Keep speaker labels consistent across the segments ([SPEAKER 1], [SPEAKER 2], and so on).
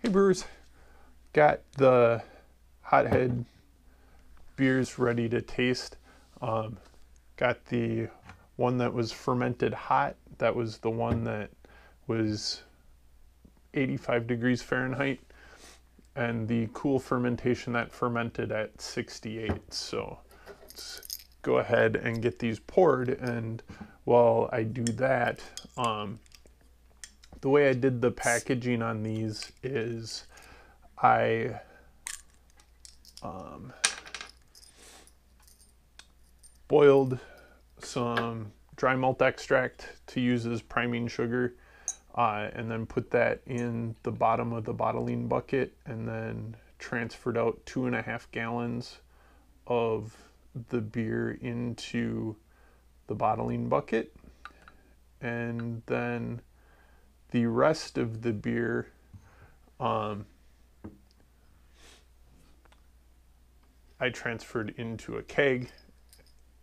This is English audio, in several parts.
[SPEAKER 1] Hey brewers, got the Hothead beers ready to taste. Got the one that was fermented hot. That was the one that was 85 degrees Fahrenheit, and the cool fermentation that fermented at 68. So let's go ahead and get these poured, and while I do that, the way I did the packaging on these is I boiled some dry malt extract to use as priming sugar, and then put that in the bottom of the bottling bucket, and then transferred out 2.5 gallons of the beer into the bottling bucket, and then the rest of the beer I transferred into a keg,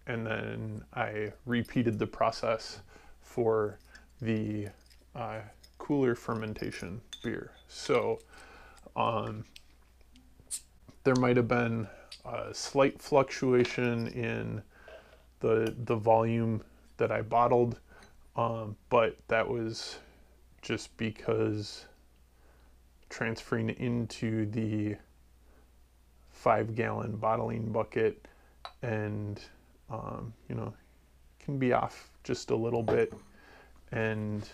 [SPEAKER 1] and then I repeated the process for the cooler fermentation beer. So there might have been a slight fluctuation in the volume that I bottled, but that was just because transferring into the 5-gallon bottling bucket, and you know, can be off just a little bit, and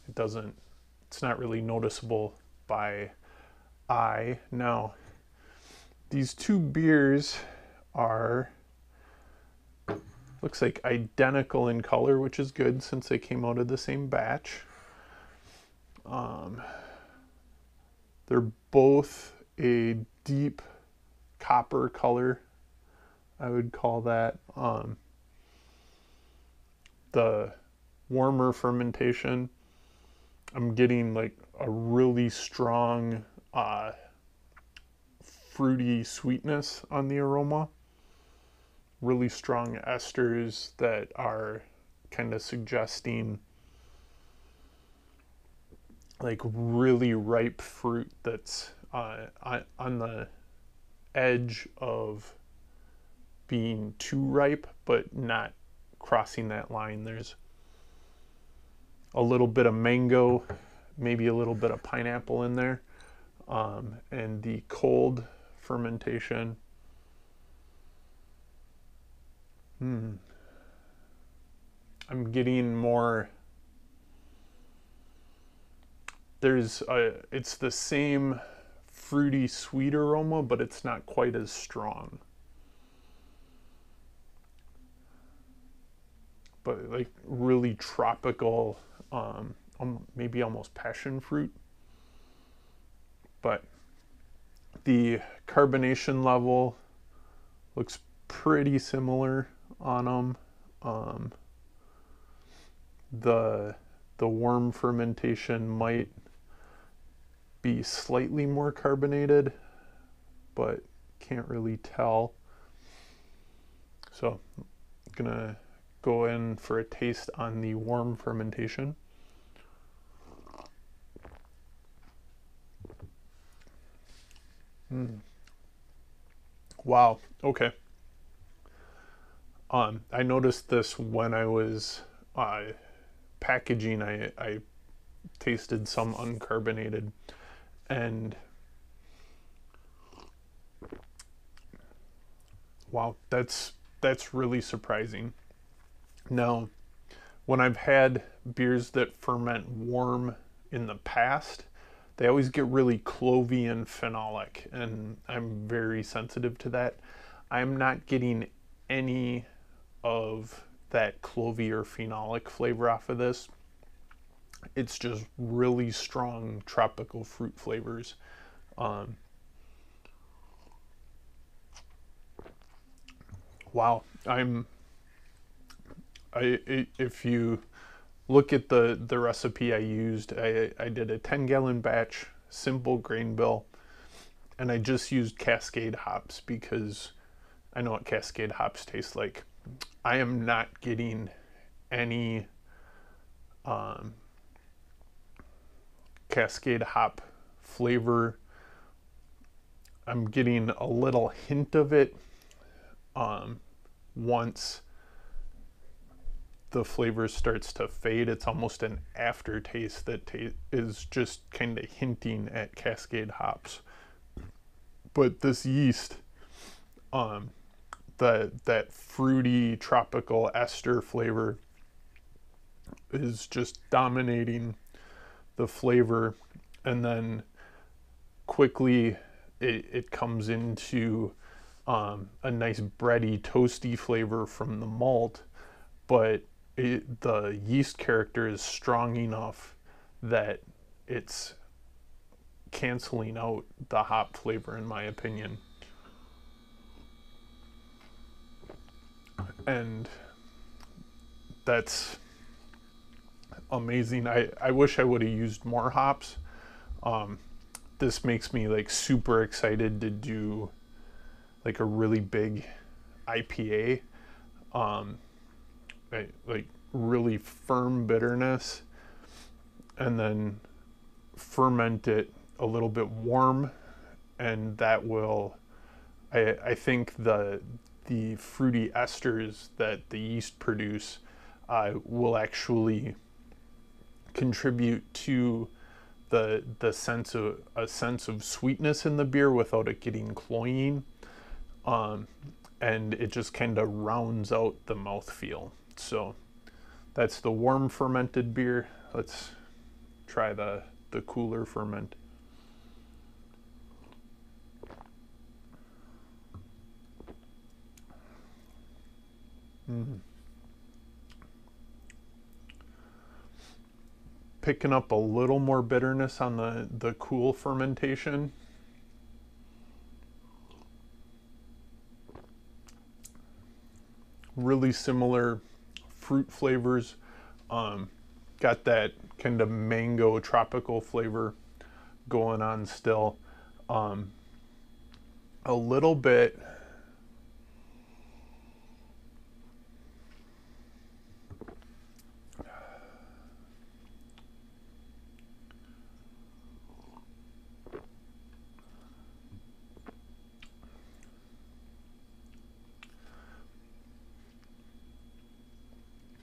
[SPEAKER 1] it's not really noticeable by eye. Now, these two beers are, looks like identical in color, which is good since they came out of the same batch. They're both a deep copper color, I would call that. The warmer fermentation, I'm getting like a really strong fruity sweetness on the aroma. Really strong esters that are kind of suggesting like really ripe fruit that's on the edge of being too ripe, but not crossing that line. There's a little bit of mango, maybe a little bit of pineapple in there, and the cold fermentation. I'm getting more. It's the same fruity sweet aroma, but it's not quite as strong. But like really tropical, maybe almost passion fruit. But the carbonation level looks pretty similar on them. The worm fermentation might be slightly more carbonated, but can't really tell. So I'm gonna go in for a taste on the warm fermentation. Wow, okay. I noticed this when I was packaging. I tasted some uncarbonated, and wow, that's really surprising. Now, when I've had beers that ferment warm in the past, they always get really clovey and phenolic, and I'm very sensitive to that. I'm not getting any of that clovey or phenolic flavor off of this. It's just really strong tropical fruit flavors. Wow, if you look at the recipe I used, I did a 10-gallon batch, simple grain bill, and I just used Cascade hops because I know what Cascade hops taste like. I am not getting any Cascade hop flavor. I'm getting a little hint of it once the flavor starts to fade. It's almost an aftertaste that is just kind of hinting at Cascade hops. But this yeast, that fruity tropical ester flavor is just dominating the flavor, and then quickly it comes into a nice bready, toasty flavor from the malt, but the yeast character is strong enough that it's canceling out the hop flavor, in my opinion. And that's amazing. I wish I would have used more hops. This makes me like super excited to do like a really big IPA. Like really firm bitterness, and then ferment it a little bit warm, and that will, I think the fruity esters that the yeast produce will actually contribute to the sense of sweetness in the beer without it getting cloying, and it just kind of rounds out the mouthfeel. So that's the warm fermented beer. Let's try the cooler ferment. Picking up a little more bitterness on the cool fermentation. Really similar fruit flavors. Got that kind of mango tropical flavor going on still. A little bit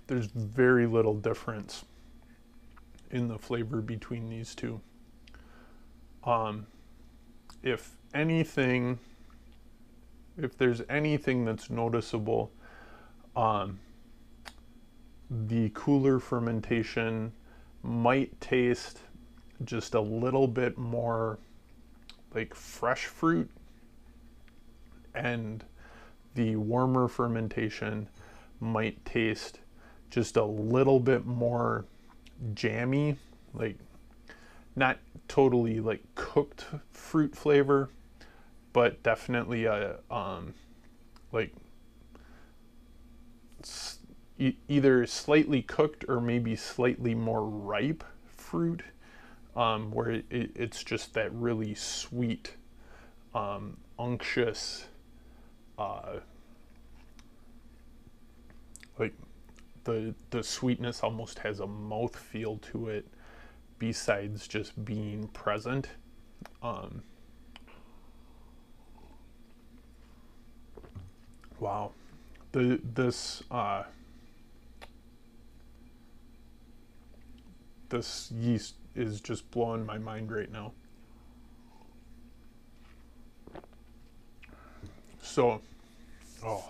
[SPEAKER 1] there's very little difference in the flavor between these two. If anything, if there's anything that's noticeable, the cooler fermentation might taste just a little bit more like fresh fruit, and the warmer fermentation might taste just a little bit more jammy, like not totally like cooked fruit flavor, but definitely a like either slightly cooked or maybe slightly more ripe fruit, where it's just that really sweet, unctuous, like the sweetness almost has a mouth feel to it besides just being present. Wow, this yeast is just blowing my mind right now. So, oh.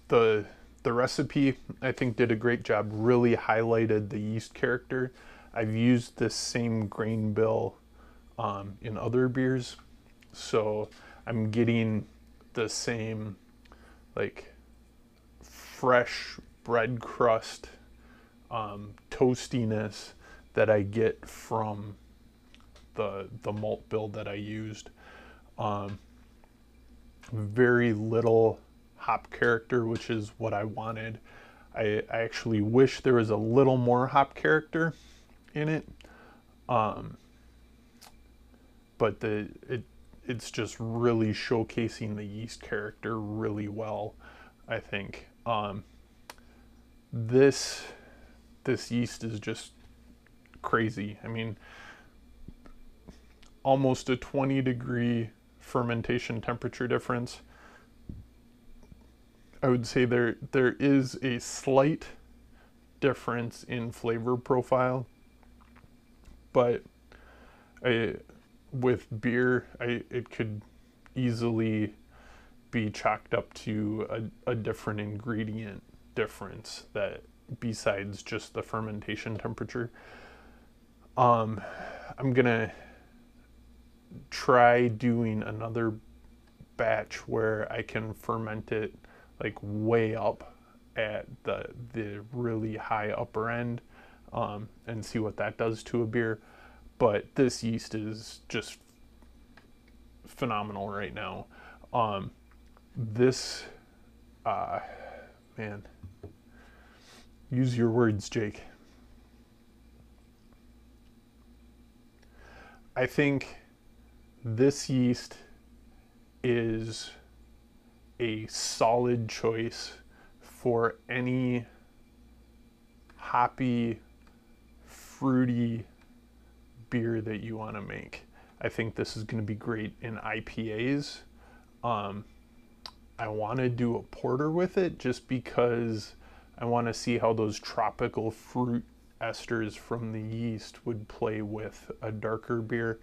[SPEAKER 1] The recipe, I think, did a great job, really highlighted the yeast character. I've used this same grain bill in other beers, so I'm getting the same like fresh bread crust toastiness that I get from the malt bill that I used. Very little hop character, which is what I wanted. I actually wish there was a little more hop character in it, but it's just really showcasing the yeast character really well, I think. this yeast is just crazy. I mean, almost a 20-degree fermentation temperature difference. I would say there is a slight difference in flavor profile, but with beer, it could easily be chalked up to a different ingredient difference that besides just the fermentation temperature. I'm gonna try doing another batch where I can ferment it like way up at the really high upper end, and see what that does to a beer. But this yeast is just phenomenal right now. This man, use your words, Jake. I think this yeast is a solid choice for any hoppy, fruity beer that you want to make. I think this is going to be great in IPAs. I want to do a porter with it just because I want to see how those tropical fruit esters from the yeast would play with a darker beer.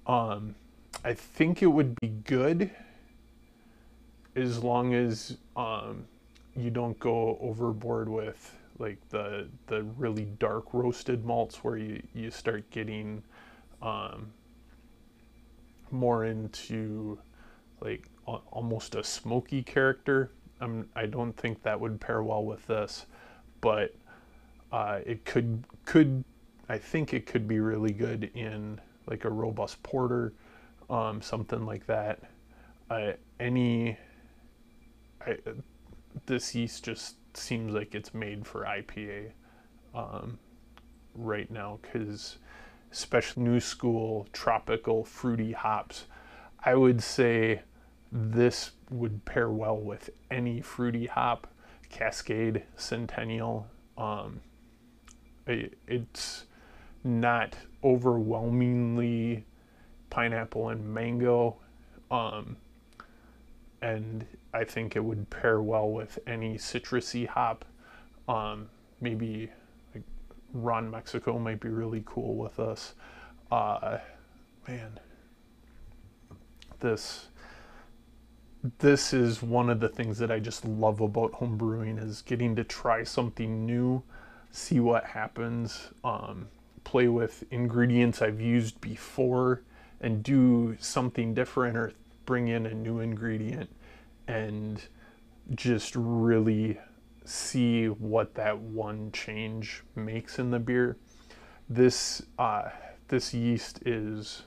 [SPEAKER 1] I think it would be good as long as you don't go overboard with like the really dark roasted malts where you start getting more into like almost a smoky character. I don't think that would pair well with this, but it could I think it could be really good in like a robust porter, something like that. This yeast just seems like it's made for IPA right now, because especially new school tropical fruity hops, I would say this would pair well with any fruity hop, Cascade, Centennial. It's not overwhelmingly pineapple and mango, and I think it would pair well with any citrusy hop. Maybe like Ron Mexico might be really cool with us. Man, this is one of the things that I just love about home brewing, is getting to try something new, see what happens, play with ingredients I've used before and do something different or bring in a new ingredient and just really see what that one change makes in the beer. This yeast is,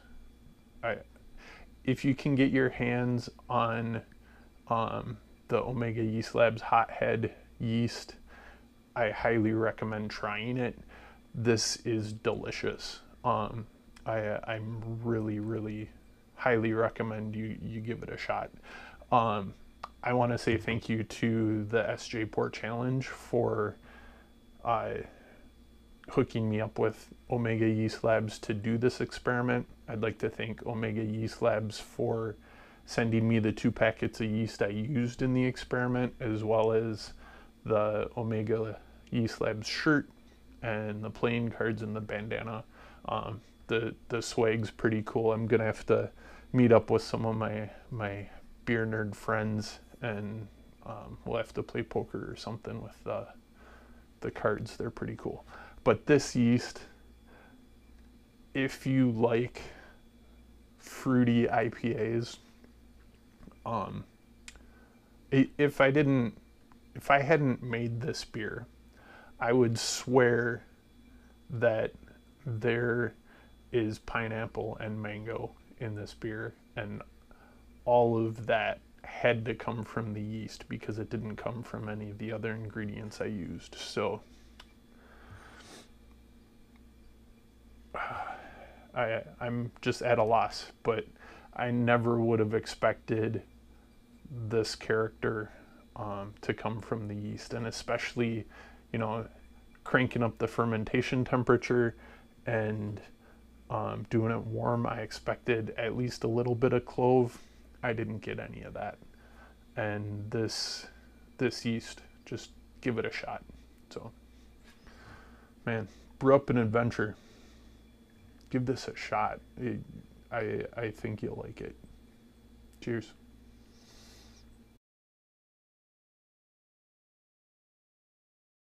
[SPEAKER 1] if you can get your hands on the Omega Yeast Labs Hothead yeast, I highly recommend trying it. This is delicious. I'm really highly recommend you give it a shot. I want to say thank you to the SJPorr challenge for hooking me up with Omega Yeast Labs to do this experiment. I'd like to thank Omega Yeast Labs for sending me the 2 packets of yeast I used in the experiment, as well as the Omega Yeast Labs shirt and the playing cards and the bandana. The swag's pretty cool. I'm gonna have to meet up with some of my beer nerd friends, and we'll have to play poker or something with the cards. They're pretty cool. But this yeast, if you like fruity IPAs, if I hadn't made this beer, I would swear that there is pineapple and mango in this beer, and all of that had to come from the yeast because it didn't come from any of the other ingredients I used. So I'm just at a loss, but I never would have expected this character to come from the yeast, and especially, you know, cranking up the fermentation temperature and doing it warm. I expected at least a little bit of clove. I didn't get any of that. And this yeast, just give it a shot. So, man, brew up an adventure. Give this a shot. I think you'll like it. Cheers.